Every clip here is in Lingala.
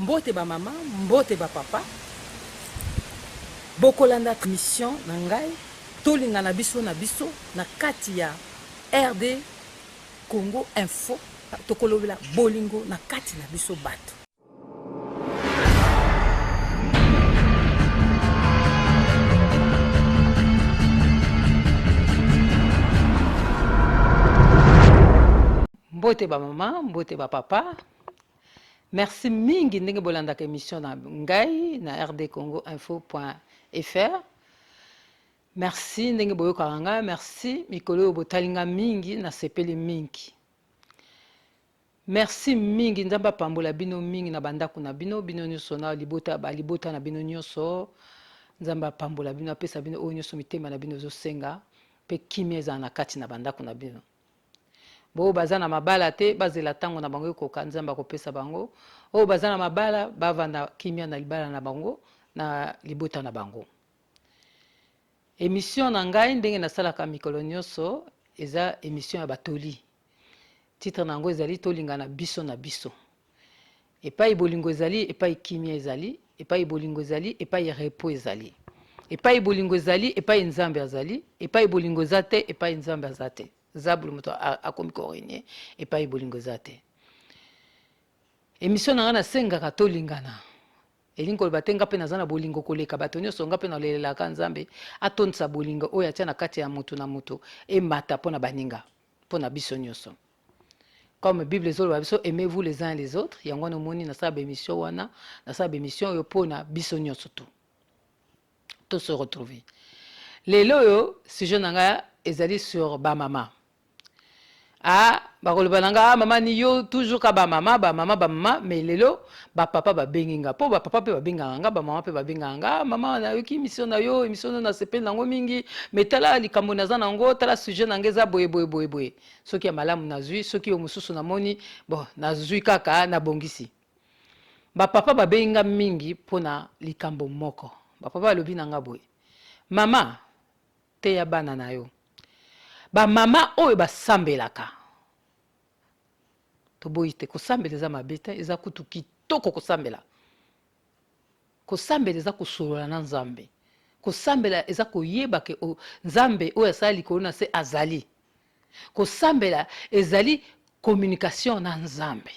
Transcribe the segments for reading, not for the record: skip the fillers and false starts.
Mbote ba mama, mbote ba papa. Bokolanda mission na ngai, tolinga na biso na kati ya RD Congo Info, tokolobela bolingo na kati na biso bato. Mbote ba mama, mbote ba papa. Merci mingi ndenge bolandaka émission na ngai na rdcongoinfo.fr. Merci ndenge boyokaka ngai, merci mikolo oyo botalinga mingi na sepeli mingi. Merci mingi nzambe apambola bino mingi na bandako na bino, bino nyonso na libota na bino nyonso. Nzambe apambola bino apesa bino oyo nyonso mitema na bino ezosenga mpe kimia ezala na kati na bandako na bino. Bo baza na mabala te bazela tango na bango ekoka nzambe akopesa bango. Oyo baza na mabala bavanda kimia na libala na bango na libota na bango. Émission na ngai ndenge nasalaka mikolo nyonso eza émission ya batoli. Titre nango ezali tolinga na biso na biso. Epai bolingo ezali, epai kimia ezali, epai bolingo ezali, epai repo ezali. Epai bolingo ezali, epai nzambe azali, epai bolingo zate, epai nzambe azate. Zabulu moto akomi korenye epai bolingo zate. Émission na nga nasengaka tolingana. Elingi koloba te nga mpe naza na bolingo koleka bato nyonso nga mpe nalelelaka nzambe atondisa bolingo oyo atia na kati ya moto na moto emata mpo na baninga mpo na biso nyonso. Comme Bible ezoloba biso aimez-vous les uns les autres, yango wana omoni nasala bémission wana nasala bémission oyo mpo na biso nyonso to se retrouver. Lelo oyo sujet na nga ezali sur ba mama. Bakoloba nanga mama ni yo toujours ka ba mama mais lelo ba papa ba benginga po ba papa pe ba benganga nga ba mama pe ba benganga nga mama na yo ki mission na yo émission na sepel nango mingi mais tala likambo naza nango tala sujet nanga eza boye soki ya malamu nazwi soki yo mususu na moni bon nazwi kaka na bongisi ba papa ba benginga mingi pona likambo moko ba papa alobi nanga boye mama te ya bana na yo ba mama oyo basambelaka toboyi te kosambela eza mabe te eza kutu kitoko kosambela eza kosolola na nzambe kosambela eza koyeba ke nzambe oyo asala likolo na se azali kosambela ezali communication na nzambe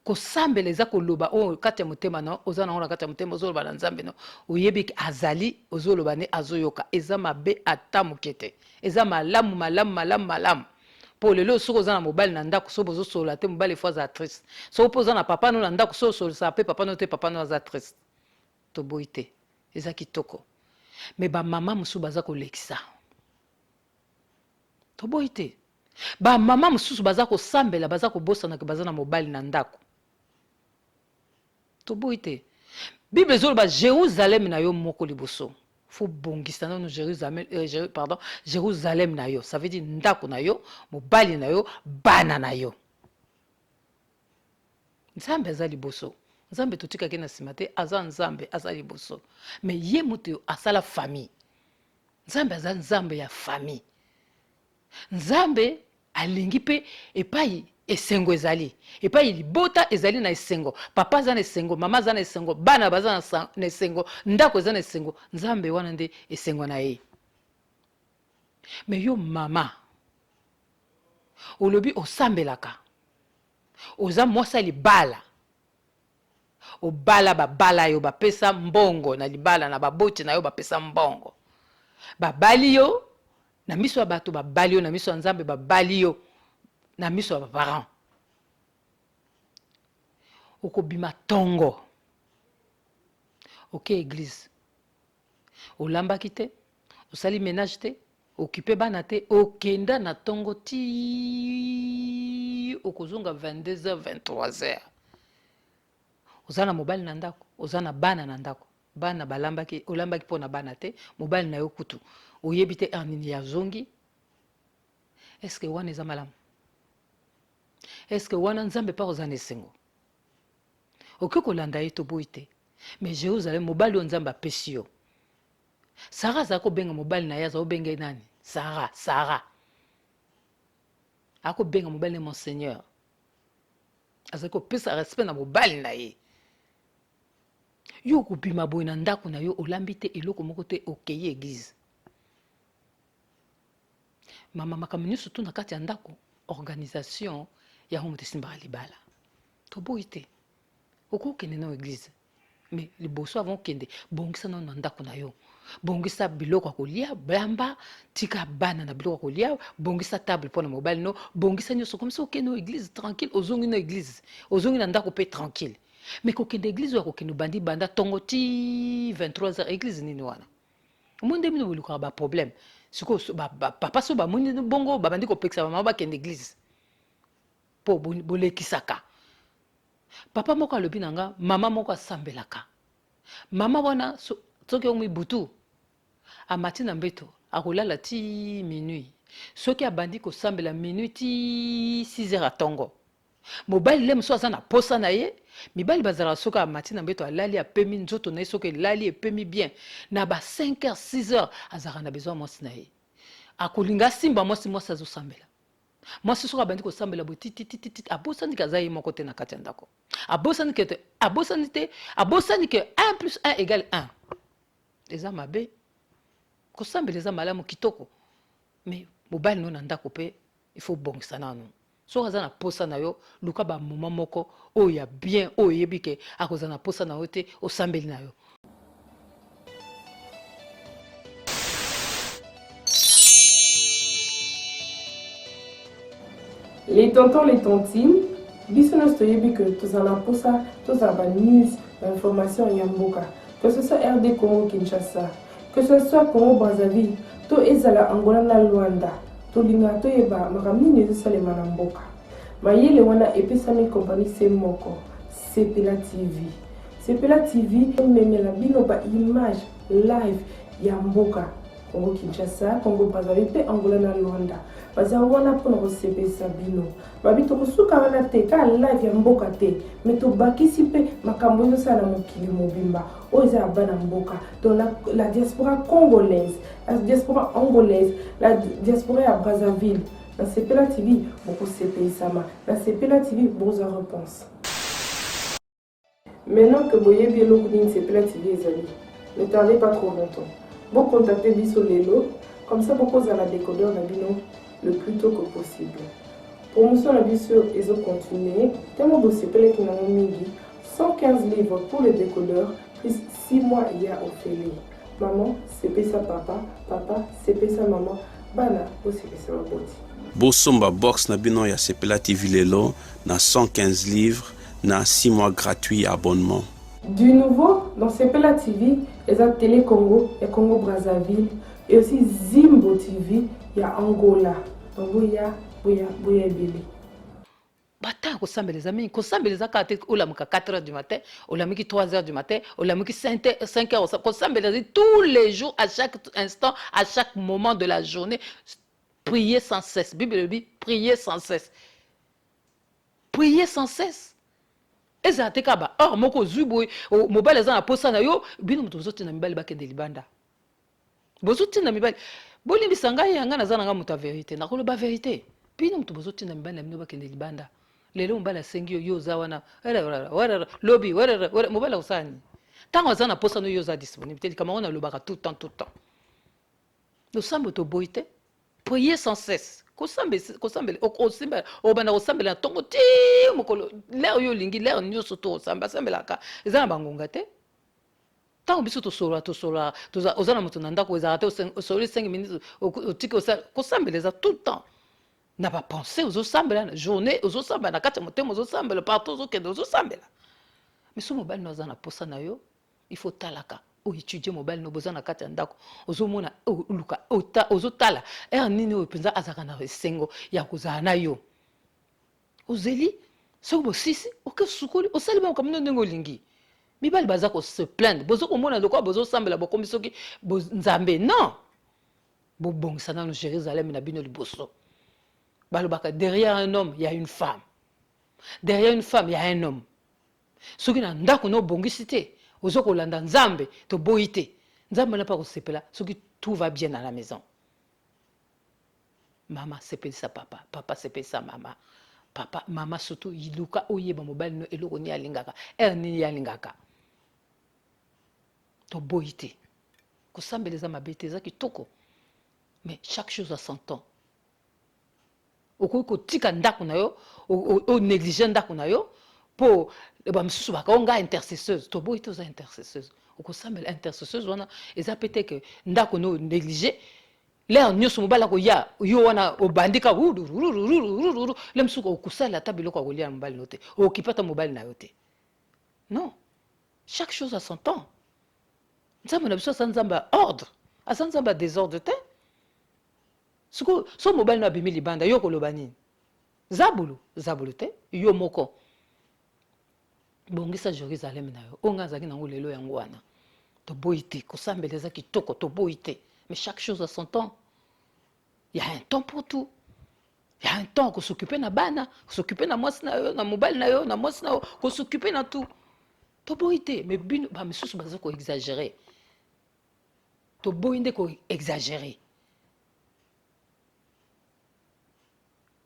kosambela eza koloba oyo kati ya motema no oza nango na kati ya motema ozoloba na nzambe no oyebi ke azali ozoloba ne azoyoka eza mabe ata moke te eza malamu po lelo soko oza na mobali na ndako so bozosolola te mobali fois aza triste so po oza na papa no na ndako so osolisa pe papa no te papa no aza triste toboyi te eza kitoko me bamama mosusu baza kolekisa toboyi te bamama mosusu baza kosambela baza kobosanaka baza na mobali na ndako toboyi te bible ezoloba Jérusalem na yo moko liboso faut bongisa nano Jérusalem na yo ça veut dire ndako na yo mobali na yo bana na yo nzambe aza liboso nzambe totikaki na nsima te aza nzambe aza liboso mais ye moto asala famille nzambe aza nzambe ya famille nzambe alingi mpe epai esengo ezali epai libota ezali na esengo papa aza na esengo mama aza na esengo bana baza na esengo ndako eza na esengo nzambe wana nde esengo na ye me yo mama olobi osambelaka oza mwasi libala obala babala yo bapesa mbongo na libala na baboti na yo bapesa mbongo babali yo na miso ya bato babali yo na miso ya nzambe babali yo na miso ya baparent okobima tongo oke église olambaki te osali ménage te okipe bana te okenda na tongo ti okozonga 22h 23h oza na mobali na ndako oza na bana na ndako bana balambaki olambaki mpo na bana te mobali na yo kutu oyebi te anini ya zongi eske wana eza malamu eske wana nzambe pa oza na esengo okoki kolanda ye toboyi te mais Jérusalem mobali oyo nzambe apesi yo Sara aza kobenga mobali na ye aza kobenga nani Sara akobenga mobali ne monseigneur azali kopesa respect na mobali na ye. Yo kobima boye na ndako na yo olambi te eloko moko te okeye église. Mama makambo nyonso tu na kati ya ndako organisation ya homo tesimbaka libala. Toboyi te. Okokende na église. Mais liboso avant kende bongisa na ndako na yo. Bongisa biloko kolia blamba tika bana na biloko kolia bongisa table pour na mobile no bongisa nyonso comme ça okende na église tranquille ozongi na église ozongi na ndako pe tranquille. Mais kokende église wa kokende bandi banda tongo ti 23h église nini wana. Monde mino boluka ba problème. Siko papa so ba moni bongo ba bandi ko peksa ba mama ba kende église. Po bolekisaka. Papa moko alobi nanga mama moko asambelaka. Mama wana soki omi butu amati na mbeto akolala ti minuit. Soki abandi ko sambela minuit ti 6h atongo. Mobali le muso aza na posa na ye mibali bazala soki amati na mbeto alali apemi nzoto na ye soki elali epemi bien na ba 5h 6h azaka na besoin mwasi na ye. Akolinga simba mwasi azosambela. Mwasi soki abandi kosambela bo titi abosani kaza ye moko te na kati ya ndako. Abosani ke 1 + 1 = 1. Eza mabe. Kosambela eza malamu kitoko. Mais mobali no na ndako pe il faut bongisa nanu. So aza na posa na yo luka ba moment moko oya bien oyebi ke akoza na posa na yo te osambeli na yo. Les tontons, les tontines, biso na stoyebi que tous en posa, tous en news, information yamboka. Que ce soit RD Congo Kinshasa, que ce soit Congo Brazzaville, to ezala Angola na Luanda, to linga to yeba makamini nyezo le manamboka. Mayele wana epesami compagnie Semoko, Sepela TV. Sepela TV memela bino ba image live yamboka. Congo Kinshasa, Congo Brazzaville, pe Angola na Luanda. Baza wana pona ko sepesa bino. Babi to kusuka wana te ka live ya mboka te. Mais to bakisi pe makambo yo sala mokili mobimba. Oza bana mboka. Donc la diaspora congolaise, la diaspora angolaise, la diaspora à Brazzaville. Dans Sepela TV, beaucoup sepesa ma. Dans Sepela TV, beaucoup en réponse. Maintenant que boye bien l'okudin Sepela TV ezali. Ne tardez pas trop longtemps. Bon contactez biso lelo, comme ça beaucoup à la décodeur na bino le plus tôt que possible. Promotion la biso ezo continuer. Tellement de sepele qui n'ont mingi 115 livres pour le décodeur plus 6 mois il y a Ophélie. Maman, c'est ça papa, papa, c'est ça maman. Bana, aussi c'est ma boti. Bosomba box na bino ya Sepela TV lelo na 115 livres na 6 mois gratuit abonnement. Du nouveau, dans Sepela TV, il y a Télé Congo, il y a Congo Brazzaville, et aussi Zimbo TV, il y a Angola. Donc, il y a Billy. Bata kosambeleza mingi kosambeleza kate olamuka 4h du matin olamuki 3h du matin olamuki 5h kosambeleza tous les jours à chaque instant à chaque moment de la journée prier sans cesse Bible dit prier sans cesse eza te kaba or moko zubo mobile eza na posa na yo bino muto zote na mibali bakende libanda bozote na mibali bolimbisa ngai yanga naza nanga muto vérité nakoloba vérité bino muto bozote na mibali na bino bakende libanda lelo mbala sengi yo za wana lobby mobile osani tango aza na posa no yo za disponibilité kama on a lobaka tout le temps nous sommes to boité prier sans cesse kosambele obanda kosambela tongo ti mokolo leo yo lingi leo nyonso to osambelaka eza na bangonga te tango biso tosola oza na moto na ndako ezala te osoli 5 minutes otiki kosambela eza tout le temps na bapense ozosambela na journée ozosambela na kati ya motema ozosambela partout ozokende ozosambela mais so mobali no aza na posa na yo il faut talaka oétudie mobile no boza na kati ya ndako ozomona luka ozotala nini oyo mpenza azalaka na esengo ya kozala na yo ozeli soki bosisi okesukoli osali makambo no ndenge olingi mibali baza kose plaindre bozokomona lokola bozosambela bokombi soki nzambe non bobongisa nano Jérusalem na bino liboso balobaka derrière un homme il y a une femme derrière une femme il y a un homme soki na ndako no bongisi te ozokolanda nzambe to boyi te nzambe na pa kosepela soki tout va bien à la maison. Maman sepelisa papa, papa sepelisa mama, papa mama surtout iluka oyeba mobali no eloko ni alingaka ni alingaka to boyite kosambeleza mabete za kitoko mais chaque chose a son temps okoki kotika ndako na yo o néglige ndako na yo po bamisusu bakaonga intercesseuse to boyite oza intercesseuse okosambela intercesseuse wana eza pete ke ndako no néglige l'air nyonso mobali akoya yo wana obandika le msuku okosala ata biloko akolia mobali no te okipata mobali na yo te non chaque chose a son temps nzambe na biso aza nzambe ya ordre aza nzambe ya désordre te siko so mobali no abimi libanda yo koloba nini zabulu te yo moko bongisa Jérusalem na yo onga azalaki nango lelo yango wana toboyi te kosambeleza kitoko toboyi te mais chaque chose a son temps. Il y a un temps pour tout. Il y a un temps qu'on s'occupe na bana, s'occuper na mwasi na yo, na mobile na yo, na mwasi na yo, qu'on s'occupe na tout. To boité, mais bino ba misusu baza ko exagérer. To boinde ko exagérer.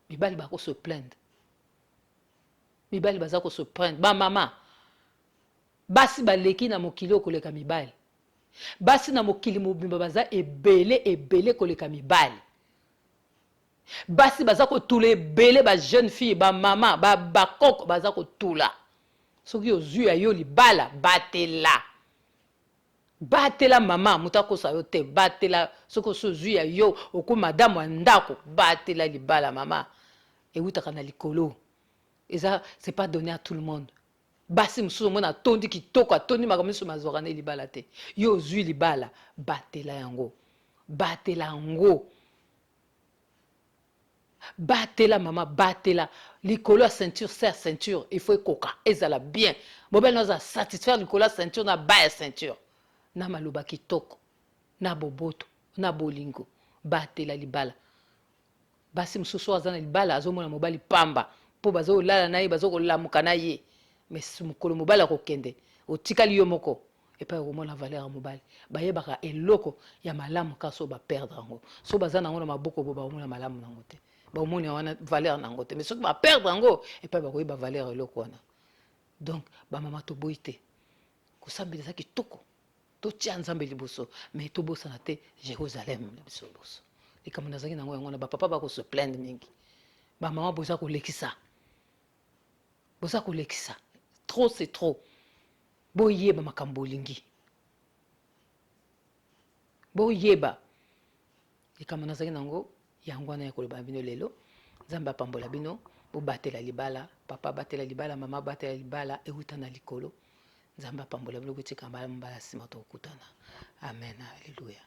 Mibali ba ko se plaindre. Mibali baza ko se plaindre. Ba mama. Basi ba leki na mokili okoleka mibali. Basi na mokili mobimba baza ebele koleka mibali. Basi baza ko tula ebele ba jeune fille ba mama ba bakoko baza ko tula. Soki ozu ya yo libala batela mama mutako sa yo te batela soko sozu ya yo oku madame andako batela libala mama et wutaka na likolo. Et ça c'est pas donné à tout le monde. Basi mususu mona tondi kitoko atondi makamisi mazorane libala te yo zui libala batela yango batela mama batela likolo ya ceinture serre ceinture il faut ekoka ezala bien mobile noza satisfaire likolo ya ceinture na ba ya ceinture na maloba kitoko na boboto na bolingo batela libala basi mususu aza na libala azomona mobali pamba po bazolala na ye bazokolamuka na ye mais mokolo mobali akokende otikali yo moko epai okomona valeur ya mobali bayebaka eloko ya malamu ka so baperdre yango so baza nango na maboko bo baomona malamu nango te baomoni wana valeur nango te mais soki baperdre yango epai bakoyeba valeur eloko wana donc bamama toboyi te kosambeleza kitoko totia nzambe liboso mais tobosana te Jérusalem na biso liboso likambo nazalaki nango yango na bapapa bakose plaindre mingi bamama boza kolekisa trop c'est trop boyeba makambo olingi boyeba likambo nazalaki nango yango wana ya koloba bino lelo nzambe apambola bino bobatela libala papa batela libala mama batela libala euta na likolo nzambe apambola bino kotika mbala nsima tokutana amen alleluya.